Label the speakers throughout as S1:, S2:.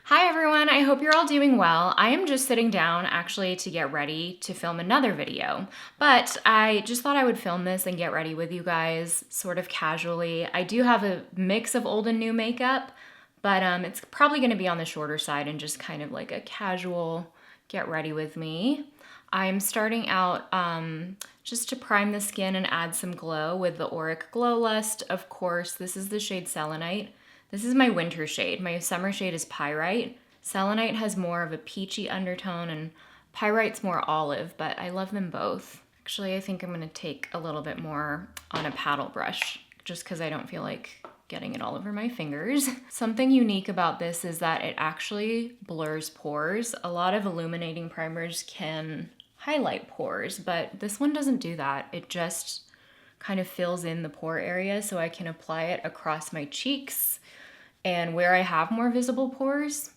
S1: Hi everyone, I hope you're all doing well. I am just sitting down actually to get ready to film another video, but I just thought I would film this and get ready with you guys sort of casually. I do have a mix of old and new makeup, but it's probably gonna be on the shorter side and just kind of like a casual get ready with me. I'm starting out just to prime the skin and add some glow with the Auric Glow Lust. Of course, this is the shade Selenite. This is my winter shade. My summer shade is Pyrite. Selenite has more of a peachy undertone and Pyrite's more olive, but I love them both. Actually, I think I'm gonna take a little bit more on a paddle brush just because I don't feel like getting it all over my fingers. Something unique about this is that it actually blurs pores. A lot of illuminating primers can highlight pores, but this one doesn't do that. It just kind of fills in the pore area so I can apply it across my cheeks and where I have more visible pores.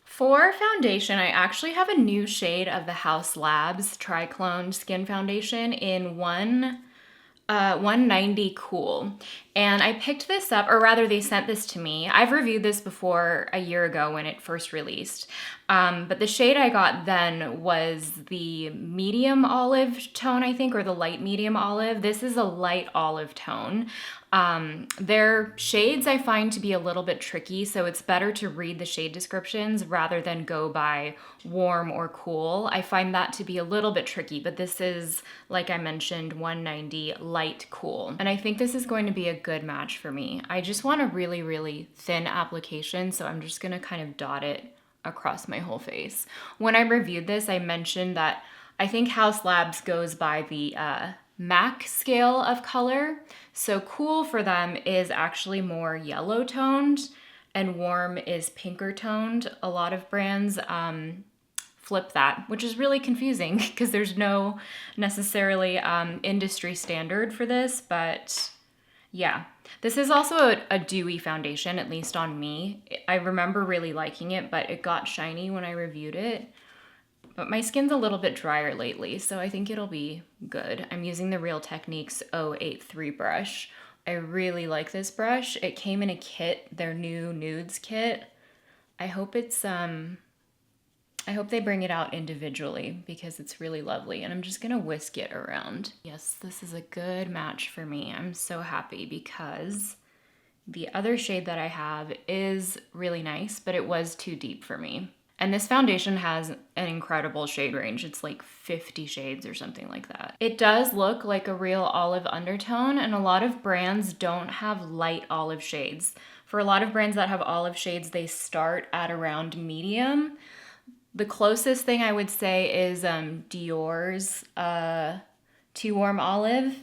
S1: For foundation, I actually have a new shade of the House Labs Triclone Skin Foundation in 190 Cool. And I picked this up, or rather they sent this to me. I've reviewed this before a year ago when it first released. But the shade I got then was the medium olive tone, I think, or the light medium olive. This is a light olive tone. Their shades I find to be a little bit tricky, so it's better to read the shade descriptions rather than go by warm or cool. I find that to be a little bit tricky, but this is, like I mentioned, 190 light cool. And I think this is going to be a good match for me. I just want a really, really thin application, so I'm just gonna kind of dot it across my whole face. When I reviewed this, I mentioned that I think House Labs goes by the MAC scale of color. So cool for them is actually more yellow toned and warm is pinker toned. A lot of brands flip that, which is really confusing because there's no necessarily industry standard for this, but yeah. This is also a dewy foundation, at least on me. I remember really liking it, but it got shiny when I reviewed it. But my skin's a little bit drier lately, so I think it'll be good. I'm using the Real Techniques 083 brush. I really like this brush. It came in a kit, their new nudes kit. I hope it's I hope they bring it out individually because it's really lovely, and I'm just gonna whisk it around. Yes, this is a good match for me. I'm so happy because the other shade that I have is really nice, but it was too deep for me. And this foundation has an incredible shade range. It's like 50 shades or something like that. It does look like a real olive undertone, and a lot of brands don't have light olive shades. For a lot of brands that have olive shades, they start at around medium. The closest thing I would say is Dior's Too Warm Olive.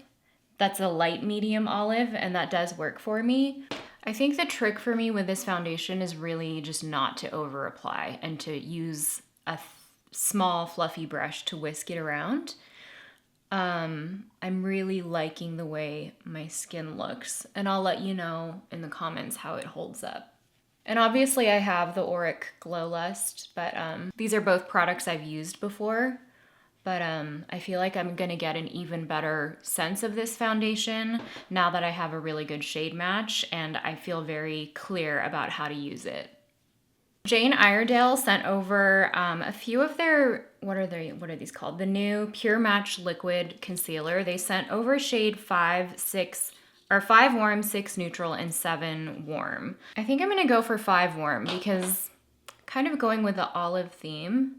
S1: That's a light medium olive, and that does work for me. I think the trick for me with this foundation is really just not to over apply and to use a small fluffy brush to whisk it around. I'm really liking the way my skin looks, and I'll let you know in the comments how it holds up. And obviously I have the Auric Glow Lust, but these are both products I've used before. But I feel like I'm gonna get an even better sense of this foundation now that I have a really good shade match and I feel very clear about how to use it. Jane Iredale sent over a few of their, what are these called? The new Pure Match Liquid Concealer. They sent over shade 5, 6, or 5 warm, 6 neutral, and 7 warm. I think I'm gonna go for 5 warm because kind of going with the olive theme,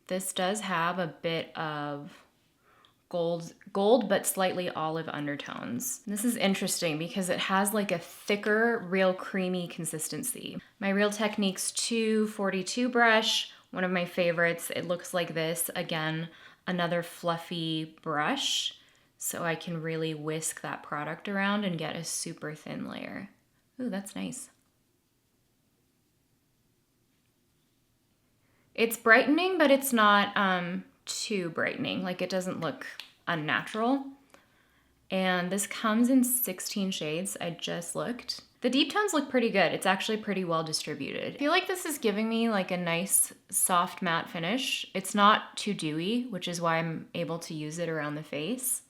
S1: this does have a bit of gold but slightly olive undertones. This is interesting because it has like a thicker, real creamy consistency. My Real Techniques 242 brush, one of my favorites. It looks like this. Again, another fluffy brush, so I can really whisk that product around and get a super thin layer. Ooh, that's nice. It's brightening, but it's not too brightening. Like, it doesn't look unnatural. And this comes in 16 shades. I just looked. The deep tones look pretty good. It's actually pretty well distributed. I feel like this is giving me like a nice soft matte finish. It's not too dewy, which is why I'm able to use it around the face.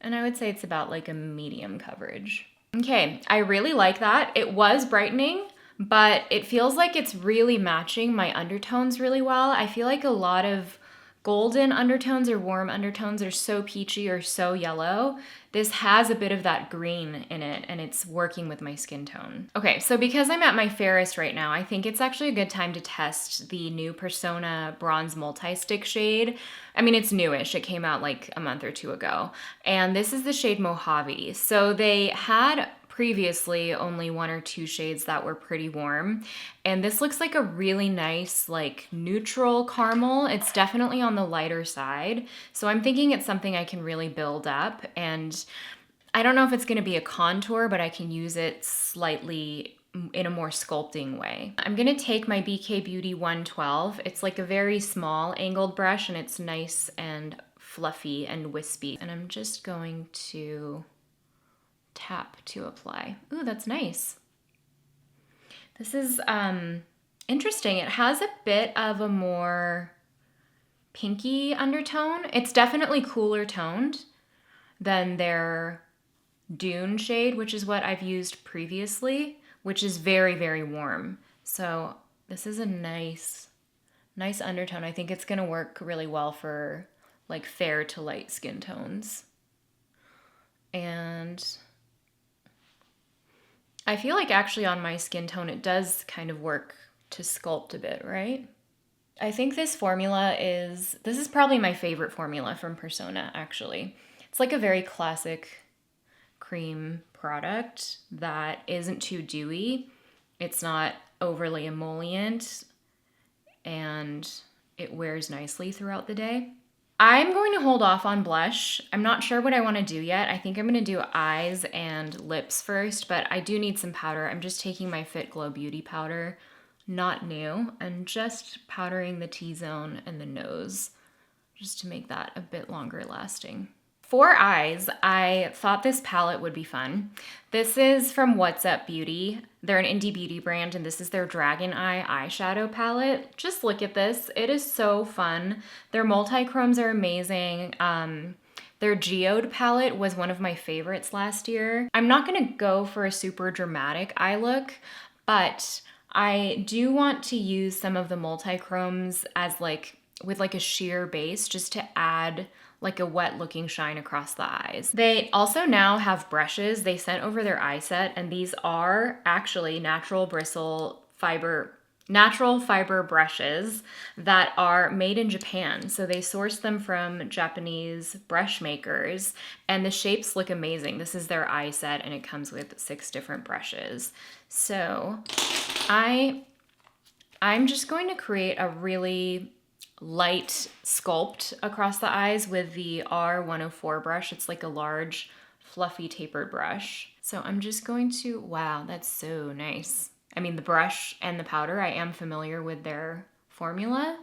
S1: And I would say it's about like a medium coverage. Okay, I really like that. It was brightening, but it feels like it's really matching my undertones really well. I feel like a lot of golden undertones or warm undertones are so peachy or so yellow. This has a bit of that green in it, and it's working with my skin tone. Okay, so because I'm at my fairest right now, I think it's actually a good time to test the new Persona Bronze Multi-Stick shade. I mean, it's newish. It came out like a month or two ago. And this is the shade Mojave. So they had previously only one or two shades that were pretty warm, and this looks like a really nice like neutral caramel. It's definitely on the lighter side, so I'm thinking it's something I can really build up. And I don't know if it's going to be a contour, but I can use it slightly in a more sculpting way. I'm going to take my BK Beauty 112. It's like a very small angled brush, and it's nice and fluffy and wispy, and I'm just going to tap to apply. Ooh, that's nice. This is interesting. It has a bit of a more pinky undertone. It's definitely cooler toned than their Dune shade, which is what I've used previously, which is very, very warm. So this is a nice undertone. I think it's gonna work really well for like fair to light skin tones. And I feel like actually on my skin tone, it does kind of work to sculpt a bit, right? I think this is probably my favorite formula from Persona, actually. It's like a very classic cream product that isn't too dewy. It's not overly emollient, and it wears nicely throughout the day. I'm going to hold off on blush. I'm not sure what I want to do yet. I think I'm going to do eyes and lips first, but I do need some powder. I'm just taking my Fit Glow Beauty powder, not new, and just powdering the T-zone and the nose just to make that a bit longer lasting. For eyes, I thought this palette would be fun. This is from What's Up Beauty. They're an indie beauty brand, and this is their Dragon Eye eyeshadow palette. Just look at this. It is so fun. Their multi-chromes are amazing. Their Geode palette was one of my favorites last year. I'm not gonna go for a super dramatic eye look, but I do want to use some of the multi-chromes as with a sheer base just to add like a wet looking shine across the eyes. They also now have brushes. They sent over their eye set, and these are actually natural fiber brushes that are made in Japan. So they source them from Japanese brush makers, and the shapes look amazing. This is their eye set, and it comes with 6 different brushes. So I'm just going to create a really light sculpt across the eyes with the R104 brush. It's like a large, fluffy, tapered brush. So I'm just going to, wow, that's so nice. I mean, the brush and the powder, I am familiar with their formula,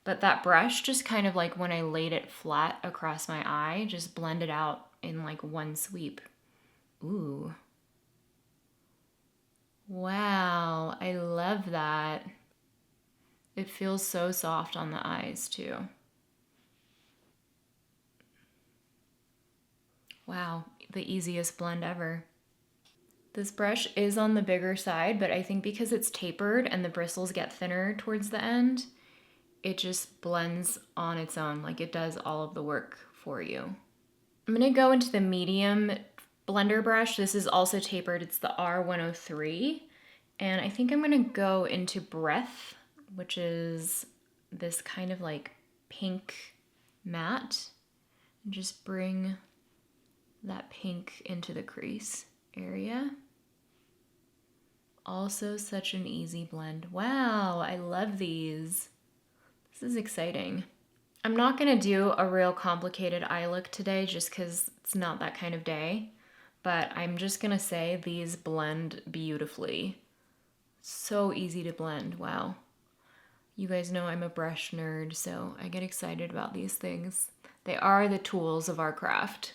S1: but that brush just kind of like when I laid it flat across my eye, just blended out in like one sweep. Ooh. Wow, I love that. It feels so soft on the eyes too. Wow, the easiest blend ever. This brush is on the bigger side, but I think because it's tapered and the bristles get thinner towards the end, it just blends on its own, like it does all of the work for you. I'm gonna go into the medium blender brush. This is also tapered, it's the R103. And I think I'm gonna go into Breath, which is this kind of like pink matte, and just bring that pink into the crease area. Also such an easy blend. Wow, I love these. This is exciting. I'm not gonna do a real complicated eye look today just because it's not that kind of day, but I'm just gonna say these blend beautifully. So easy to blend, wow. You guys know I'm a brush nerd, so I get excited about these things. They are the tools of our craft.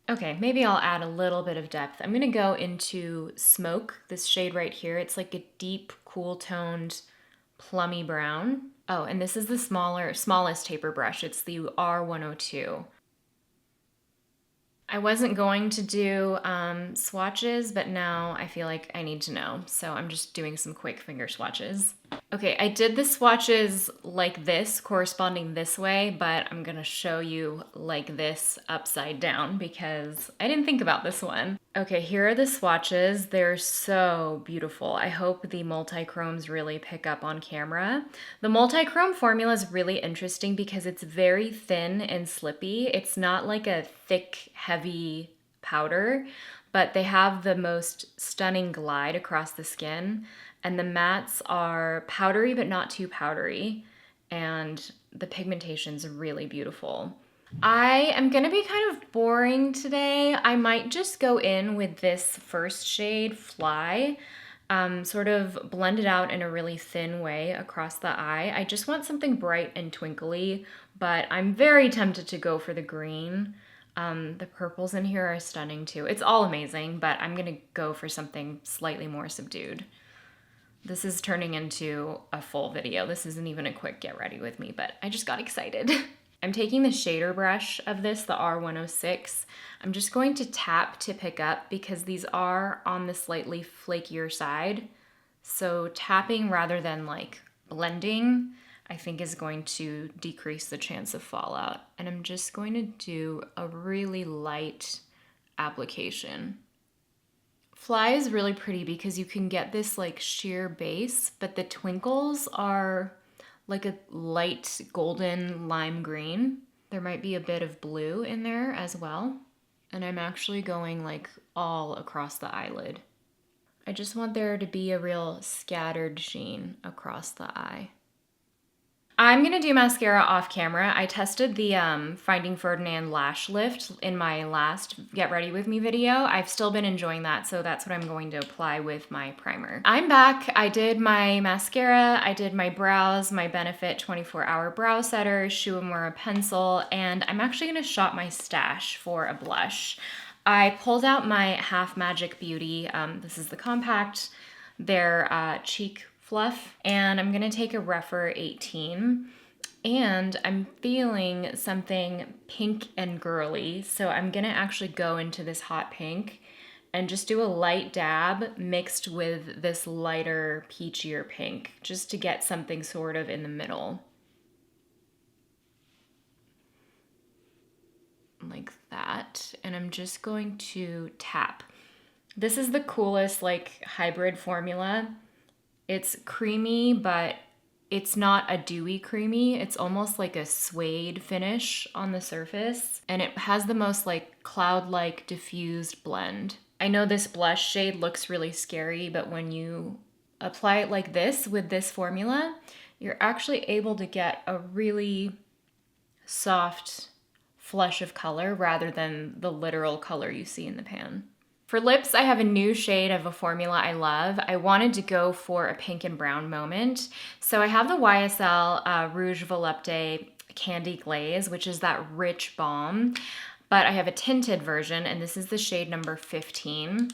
S1: Okay, maybe I'll add a little bit of depth. I'm gonna go into Smoke, this shade right here. It's like a deep, cool toned, plummy brown. Oh, and this is the smallest taper brush. It's the R102. I wasn't going to do swatches, but now I feel like I need to know. So I'm just doing some quick finger swatches. Okay, I did the swatches like this, corresponding this way, but I'm gonna show you like this upside down because I didn't think about this one. Okay, here are the swatches. They're so beautiful. I hope the multi-chromes really pick up on camera. The multi-chrome formula is really interesting because it's very thin and slippy. It's not like a thick, heavy powder, but they have the most stunning glide across the skin. And the mattes are powdery, but not too powdery. And the pigmentation's really beautiful. I am gonna be kind of boring today. I might just go in with this first shade, Fly, sort of blend it out in a really thin way across the eye. I just want something bright and twinkly, but I'm very tempted to go for the green. The purples in here are stunning too. It's all amazing, but I'm gonna go for something slightly more subdued. This is turning into a full video. This isn't even a quick get ready with me, but I just got excited. I'm taking the shader brush of this, the R106. I'm just going to tap to pick up because these are on the slightly flakier side. So tapping rather than like blending, I think is going to decrease the chance of fallout. And I'm just going to do a really light application. Fly is really pretty because you can get this like sheer base, but the twinkles are like a light golden lime green. There might be a bit of blue in there as well. And I'm actually going like all across the eyelid. I just want there to be a real scattered sheen across the eye. I'm gonna do mascara off camera. I tested the Finding Ferdinand Lash Lift in my last Get Ready With Me video. I've still been enjoying that, so that's what I'm going to apply with my primer. I'm back. I did my mascara, I did my brows, my Benefit 24-hour brow setter, Shu Uemura pencil, and I'm actually gonna shop my stash for a blush. I pulled out my Half Magic Beauty. This is the compact. Their cheek fluff, and I'm gonna take a Rephr 18, and I'm feeling something pink and girly, so I'm gonna actually go into this hot pink and just do a light dab mixed with this lighter peachier pink, just to get something sort of in the middle. Like that, and I'm just going to tap. This is the coolest like hybrid formula. It's creamy, but it's not a dewy creamy. It's almost like a suede finish on the surface. And it has the most like cloud-like diffused blend. I know this blush shade looks really scary, but when you apply it like this with this formula, you're actually able to get a really soft flush of color rather than the literal color you see in the pan. For lips, I have a new shade of a formula I love. I wanted to go for a pink and brown moment. So I have the YSL Rouge Volupte Candy Glaze, which is that rich balm. But I have a tinted version, and this is the shade number 15.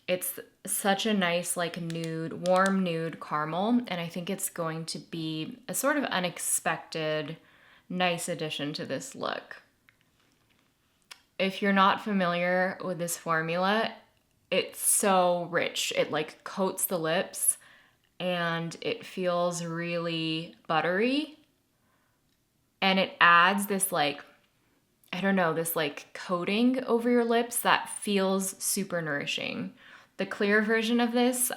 S1: It's such a nice like nude, warm nude caramel, and I think it's going to be a sort of unexpected, nice addition to this look. If you're not familiar with this formula, it's so rich. It like coats the lips and it feels really buttery. And it adds this like, I don't know, this like coating over your lips that feels super nourishing. The clear version of this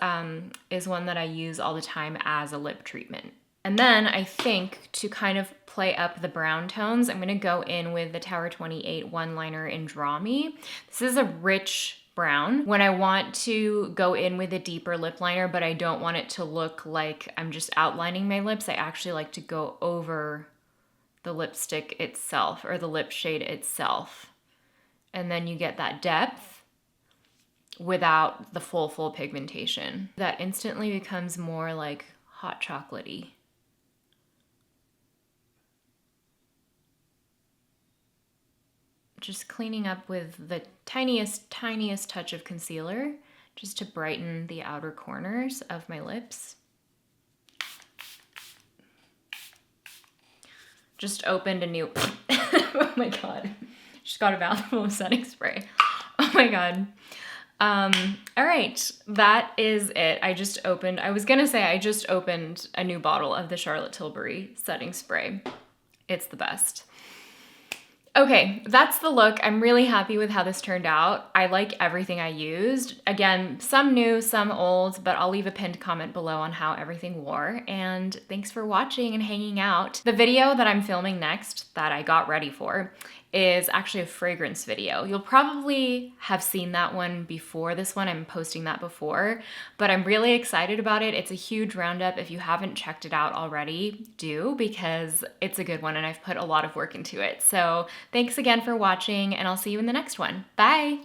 S1: is one that I use all the time as a lip treatment. And then I think to kind of play up the brown tones, I'm gonna go in with the Tower 28 one-liner in Draw Me. This is a rich brown. When I want to go in with a deeper lip liner, but I don't want it to look like I'm just outlining my lips, I actually like to go over the lipstick itself or the lip shade itself. And then you get that depth without the full pigmentation. That instantly becomes more like hot chocolatey. Just cleaning up with the tiniest touch of concealer just to brighten the outer corners of my lips. Just opened a new, oh my God. Just got a mouthful of setting spray. Oh my God. All right, that is it. I just opened a new bottle of the Charlotte Tilbury setting spray. It's the best. Okay, that's the look. I'm really happy with how this turned out. I like everything I used. Again, some new, some old, but I'll leave a pinned comment below on how everything wore. And thanks for watching and hanging out. The video that I'm filming next, that I got ready for, is actually a fragrance video. You'll probably have seen that one before this one. I'm posting that before, but I'm really excited about it. It's a huge roundup. If you haven't checked it out already, do, because it's a good one and I've put a lot of work into it. So thanks again for watching, and I'll see you in the next one. Bye!